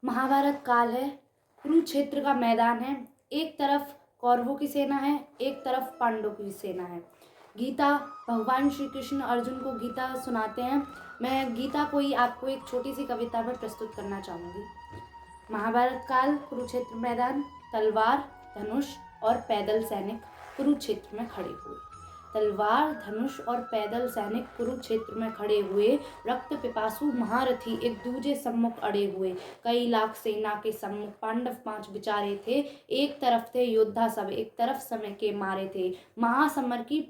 महाभारत काल है, कुरुक्षेत्र का मैदान है। एक तरफ कौरवों की सेना है, एक तरफ पांडवों की सेना है। गीता, भगवान श्री कृष्ण अर्जुन को गीता सुनाते हैं। मैं गीता को ही आपको एक छोटी सी कविता में प्रस्तुत करना चाहूँगी। महाभारत काल, कुरुक्षेत्र मैदान, तलवार, धनुष और पैदल सैनिक कुरुक्षेत्र में खड़े हुए। तलवार, धनुष और पैदल सैनिक कुरुक्षेत्र में खड़े हुए। रक्त पिपासु महारथी एक दूजे सम्मुख अड़े हुए। कई लाख सेना के सम्मुख पांडव 5 बिचारे थे। एक तरफ थे योद्धा सब, एक तरफ समय के मारे थे। महासमर की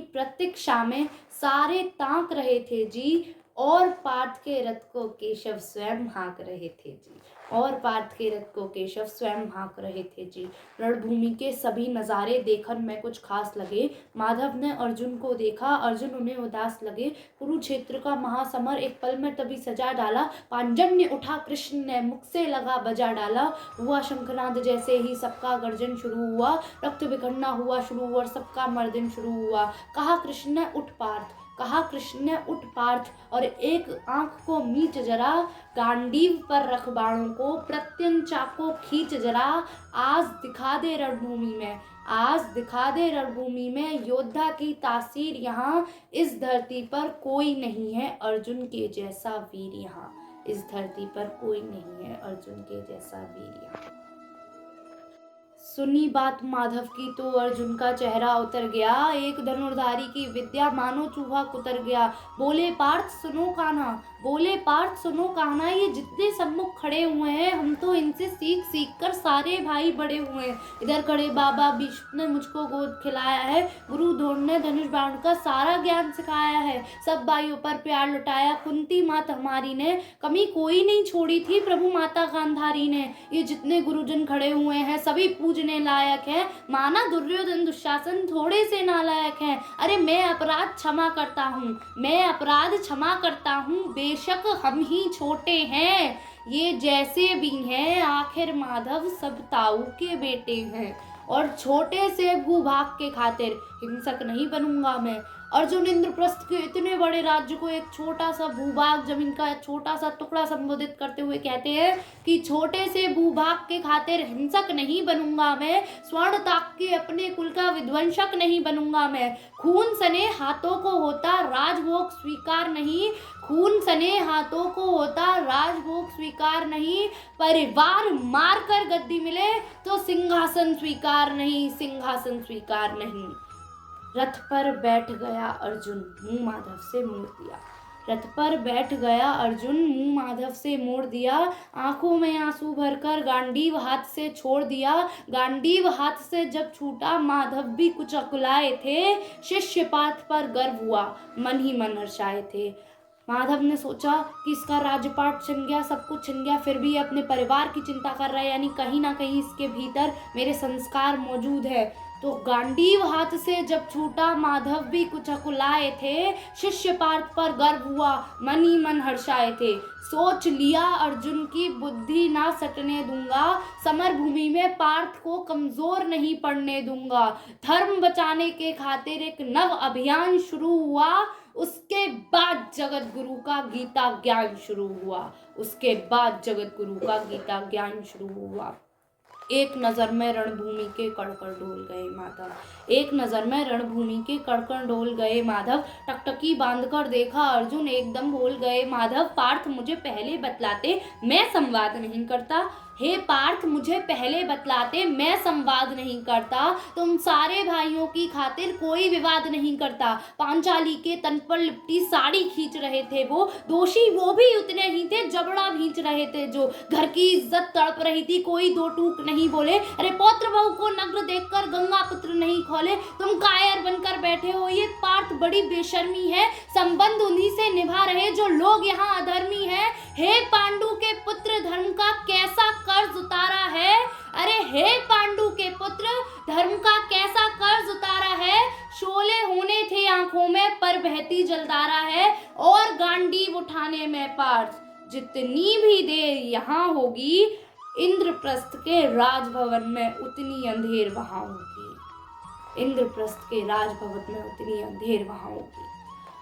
प्रतीक्षा में सारे ताक रहे थे जी। और पार्थ के रथ को केशव स्वयं हाँक रहे थे जी। रणभूमि के सभी नज़ारे देखन में कुछ खास लगे। माधव ने अर्जुन को देखा, अर्जुन उन्हें उदास लगे। कुरुक्षेत्र का महासमर एक पल में तभी सजा डाला। पांजन्य उठा कृष्ण ने, मुख से लगा बजा डाला। हुआ शंखनाद जैसे ही सबका गर्जन शुरू हुआ। रक्त बिखरना हुआ शुरू और सबका मर्दन शुरू हुआ। कहा कृष्ण ने उठ पार्थ और एक आंख को मीच जरा। गांडीव पर रख बाणों को, प्रत्यंचा को खींच जरा। आज दिखा दे रणभूमि में योद्धा की तासीर यहाँ। इस धरती पर कोई नहीं है अर्जुन के जैसा वीर यहाँ। सुनी बात माधव की तो अर्जुन का चेहरा उतर गया। एक धनुर्धारी की विद्या मानो चूहा कुतर गया। बोले पार्थ सुनो कान्हा, ये जितने सम्मुख खड़े हुए हैं हम तो इनसे सीख कर सारे भाई बड़े हुए हैं। इधर खड़े बाबा भीष्म ने मुझको गोद खिलाया है। गुरु द्रोण ने धनुष बाण का सारा ज्ञान सिखाया है। सब भाइयों पर प्यार लुटाया कुंती माता हमारी ने। कमी कोई नहीं छोड़ी थी प्रभु माता गांधारी ने। ये जितने गुरुजन खड़े हुए हैं सभी पूजने लायक है। माना दुर्योधन दुशासन थोड़े से नालायक हैं। अरे मैं अपराध क्षमा करता हूँ, बेशक हम ही छोटे हैं। ये जैसे भी हैं आखिर माधव सब ताऊ के बेटे हैं। और छोटे से भूभाग के खातिर हिंसक नहीं बनूंगा मैं। अर्जुन इंद्रप्रस्थ के इतने बड़े राज्य को एक छोटा सा भूभाग, जमीन का एक छोटा सा टुकड़ा संबोधित करते हुए कहते हैं कि छोटे से भूभाग के खातिर हिंसक नहीं बनूंगा मैं। स्वर्ण ताक के अपने कुल का विध्वंसक नहीं बनूंगा मैं। खून सने हाथों को होता राजभोग स्वीकार नहीं। परिवार मार कर गद्दी मिले तो सिंहासन स्वीकार नहीं। रथ पर बैठ गया अर्जुन, मुंह माधव से मोड़ दिया। आंखों में आंसू भरकर गांडीव हाथ से छोड़ दिया। गांडीव हाथ से जब छूटा माधव भी कुछ अकुलाए थे। शिष्य पार्थ पर गर्व हुआ, मन ही मन हर्षाए थे। माधव ने सोचा कि इसका राजपाट छिन गया, सब कुछ छिन गया, फिर भी अपने परिवार की चिंता कर रहा है, यानी कहीं ना कहीं इसके भीतर मेरे संस्कार मौजूद है। तो गांडीव हाथ से जब छूटा माधव भी कुछ अकुलाए थे। शिष्य पार्थ पर गर्व हुआ, मन ही मन हर्षाए थे। सोच लिया अर्जुन की बुद्धि ना सटने दूंगा। समर भूमि में पार्थ को कमजोर नहीं पड़ने दूंगा। धर्म बचाने के खातिर एक नव अभियान शुरू हुआ। उसके बाद जगत गुरु का गीता ज्ञान शुरू हुआ। एक नज़र में रणभूमि के कड़कड़ डोल गए माधव। टकटकी बांधकर देखा अर्जुन, एकदम बोल गए माधव, पार्थ मुझे पहले बतलाते, मैं संवाद नहीं करता। तुम सारे भाइयों की खातिर कोई विवाद नहीं करता। पांचाली के तन पर लिपटी साड़ी खींच रहे थे वो। दोषी वो भी उतने ही थे, जबड़ा भींच रहे थे जो। घर की इज्जत तड़प रही थी, कोई दो टूक नहीं बोले। अरे पौत्र बहू को नग्न देखकर गंगा पुत्र नहीं खोले। तुम कायर बनकर बैठे हो, ये पार्थ बड़ी बेशर्मी है। संबंध उन्हीं से निभा रहे जो लोग यहाँ अधर्मी है। हे पांडु के पुत्र, धर्म का कैसा कर्ज उतारा है। शोले होने थे आंखों में पर बहती जलधारा है। और गांडीव उठाने में पार्थ जितनी भी देर यहाँ होगी, इंद्रप्रस्थ के राजभवन में उतनी अंधेर वहां होगी।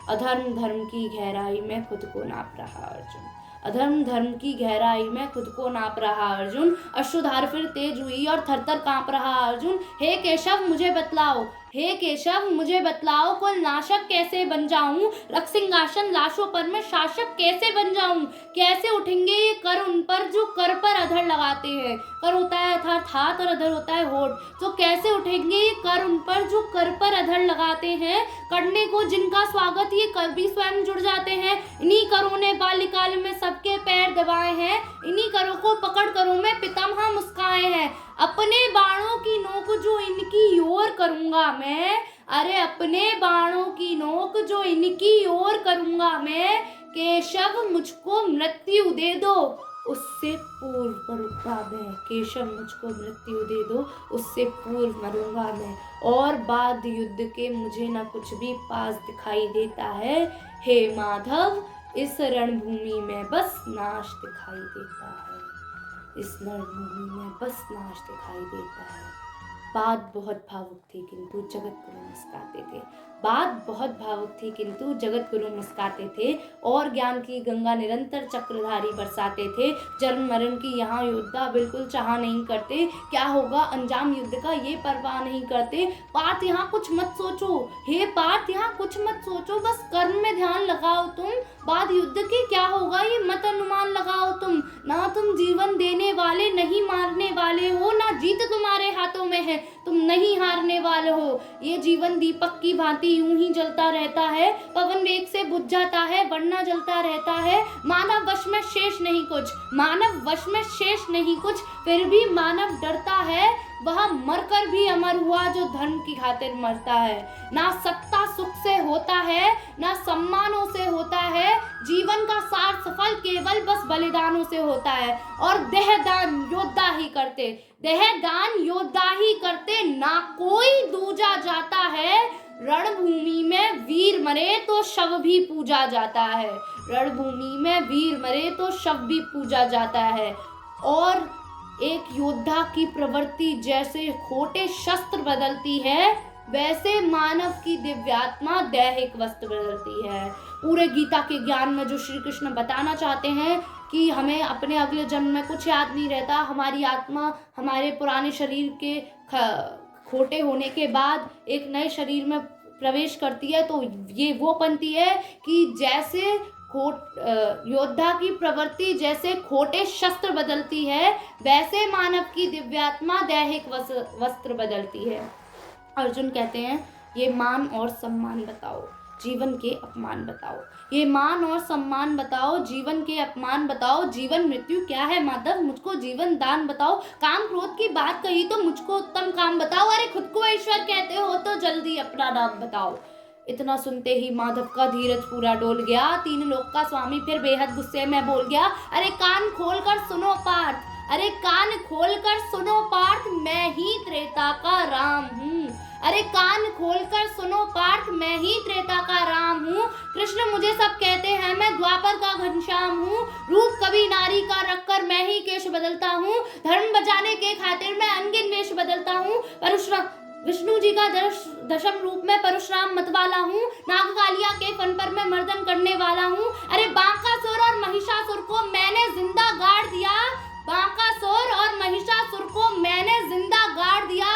अधर्म धर्म की गहराई में खुद को नाप रहा अर्जुन। अधर्म धर्म की गहराई में खुद को नाप रहा अर्जुन। अश्रुधार फिर तेज हुई और थरथर कांप रहा अर्जुन। हे केशव मुझे बतलाओ, हे केशव मुझे बतलाओ, कुल नाशक कैसे बन जाऊं, रक्त सिंहासन लाशों पर मैं शासक कैसे बन जाऊं। कैसे उठेंगे ये कर उन पर जो कर पर अधर लगाते हैं। कर होता है अर्थात हाथ और अधर होता है होठ। तो कैसे उठेंगे ये कर उन पर जो कर पर अधर लगाते हैं। करने को जिनका स्वागत ये कर भी स्वयं जुड़ जाते हैं। इन्हीं करों ने बाल्यकाल में सबके पैर दबाए हैं। इन्हीं करों को पकड़ करों में पितामह मुस्काए हैं। अपने बाणों की नोक जो इनकी ओर करूंगा मैं, अरे अपने बाणों की नोक जो इनकी ओर करूंगा मैं। केशव मुझको मृत्यु दे दो उससे पूर्व मरूंगा मैं। केशव मुझको मृत्यु दे दो उससे पूर्व मरूंगा मैं। और बाद युद्ध के मुझे न कुछ भी पास दिखाई देता है। हे माधव इस रणभूमि में बस नाश दिखाई देता है। इस रणभूमि में बस नाश दिखाई देता है। बात बहुत भावुक थी किंतु जगतगुरु मुस्कुराते थे। बात बहुत भावुक थी किंतु जगतगुरु मुस्कुराते थे और ज्ञान की गंगा निरंतर चक्रधारी बरसाते थे। जन्म मरण की यहाँ योद्धा बिल्कुल चाह नहीं करते। क्या होगा अंजाम युद्ध का ये परवाह नहीं करते। पार्थ यहाँ कुछ मत सोचो, हे पार्थ यहाँ कुछ मत सोचो, बस कर्म में ध्यान लगाओ तुम। बाद युद्ध के क्या होगा ये मत अनुमान लगाओ तुम। ना तुम जीवन देने वाले नहीं मारने वाले हो, ना जीत तुम्हारे हाथों में है, तुम नहीं हारने वाले हो। ये जीवन दीपक की भांति यूं ही जलता रहता है। पवन वेग से बुझ जाता है वरना जलता रहता है। मानव वश में शेष नहीं कुछ, मानव वश में शेष नहीं कुछ, फिर भी मानव डरता है। वह मरकर भी अमर हुआ जो धर्म की खातिर मरता है। ना सत्ता सुख से होता है ना सम्मानों से होता है। जीवन का सार सफल केवल बस बलिदानों से होता है। और देहदान योद्धा ही करते, देहदान योद्धा ही करते, ना कोई दूजा जाता है। रणभूमि में वीर मरे तो शव भी पूजा जाता है। रणभूमि में वीर मरे तो शव भी पूजा जाता है। और एक योद्धा की प्रवृत्ति जैसे खोटे शस्त्र बदलती है वैसे मानव की दिव्यात्मा दैहिक वस्त्र बदलती है। पूरे गीता के ज्ञान में जो श्री कृष्ण बताना चाहते हैं कि हमें अपने अगले जन्म में कुछ याद नहीं रहता। हमारी आत्मा हमारे पुराने शरीर के खोटे होने के बाद एक नए शरीर में प्रवेश करती है। तो ये वो पंक्ति है कि जैसे योद्धा की प्रवृत्ति जैसे खोटे शस्त्र बदलती है वैसे मानव की दिव्यात्मा दैहिक वस्त्र बदलती है। अर्जुन कहते हैं ये मान और सम्मान बताओ, जीवन के अपमान बताओ। ये मान और सम्मान बताओ, जीवन के अपमान बताओ। जीवन मृत्यु क्या है माधव, मुझको जीवन दान बताओ। काम क्रोध की बात कही तो मुझको उत्तम काम बताओ। अरे खुद को ईश्वर कहते हो तो जल्दी अपना नाम बताओ। इतना सुनते ही माधव का धीरज पूरा डोल गया। तीन लोक का स्वामी फिर बेहद गुस्से में बोल गया, अरे कान खोल कर सुनो पार्थ, अरे कान खोल कर सुनो पार्थ, मैं ही त्रेता का राम हूँ। अरे कान खोल कर सुनो पार्थ, मैं ही त्रेता का राम हूँ। कृष्ण मुझे सब कहते हैं, मैं द्वापर का घनश्याम हूँ। रूप कभी नारी का रखकर मैं ही केश बदलता हूँ। धर्म बचाने के खातिर मैं अनगिन वेश बदलता हूँ। परशुराम विष्णु जी का दशम रूप में परशुराम मतवाला हूँ। नागकालिया के फन पर मैं मर्दन करने वाला हूँ। अरे बांकासुर और महिषासुर को मैंने जिंदा गाड़ दिया। बांकासुर और महिषासुर को मैंने जिंदा गाड़ दिया।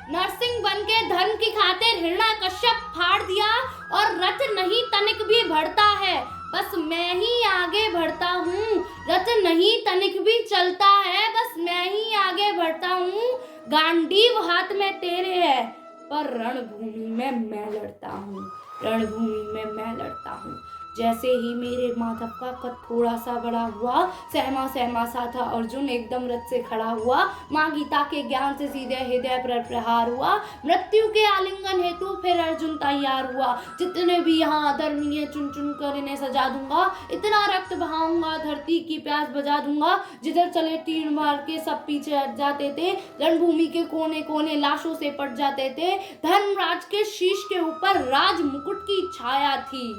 नरसिंह बन के धर्म की खातिर हिरण्यकश्यप फाड़ दिया। और रथ नहीं तनिक भी बढ़ता है, बस मैं ही आगे बढ़ता हूँ। रथ नहीं तनिक भी चलता है, बस मैं ही आगे बढ़ता हूँ। गांडीव हाथ में तेरे है पर रणभूमि में मैं लड़ता हूँ। रणभूमि में मैं लड़ता हूँ। जैसे ही मेरे माधव का कद थोड़ा सा बड़ा हुआ, सहमा सहमा सा था अर्जुन एकदम रथ से खड़ा हुआ। माँ गीता के ज्ञान से सीधे हृदय पर प्रहार हुआ। मृत्यु के आलिंगन हेतु फिर अर्जुन तैयार हुआ। जितने भी यहाँ अधर्मी है चुन चुन कर इन्हें सजा दूंगा। इतना रक्त बहाऊंगा धरती की प्यास बुझा दूंगा। जिधर चले तीर मार के सब पीछे हट जाते थे। रणभूमि के कोने कोने लाशों से पट जाते थे। धर्मराज के शीश के ऊपर राज मुकुट की छाया थी।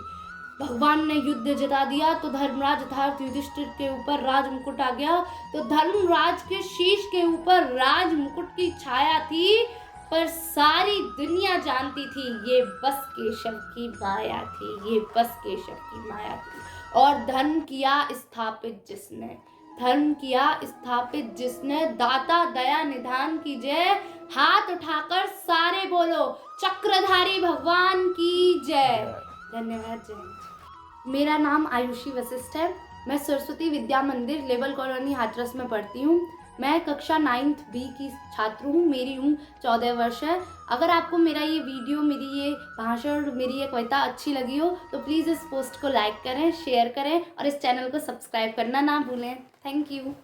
भगवान ने युद्ध जिता दिया तो धर्मराज अर्थात युधिष्ठिर के ऊपर राज मुकुट आ गया। तो धर्मराज के शीश के ऊपर राज मुकुट की छाया थी। पर सारी दुनिया जानती थी ये बस केशव की माया थी, ये बस केशव की माया थी। और धर्म किया स्थापित जिसने दाता दया निधान की जय। हाथ उठाकर सारे बोलो चक्रधारी भगवान की जय। धन्यवाद। जय हिंद। मेरा नाम आयुषी वशिष्ठ है। मैं सरस्वती विद्या मंदिर लेबल कॉलोनी हाथरस में पढ़ती हूँ। मैं कक्षा 9th B की छात्र हूँ। मेरी उम्र 14 वर्ष है। अगर आपको मेरा ये वीडियो, मेरी ये भाषण और मेरी ये कविता अच्छी लगी हो तो प्लीज़ इस पोस्ट को लाइक करें, शेयर करें और इस चैनल को सब्सक्राइब करना ना भूलें। Thank you.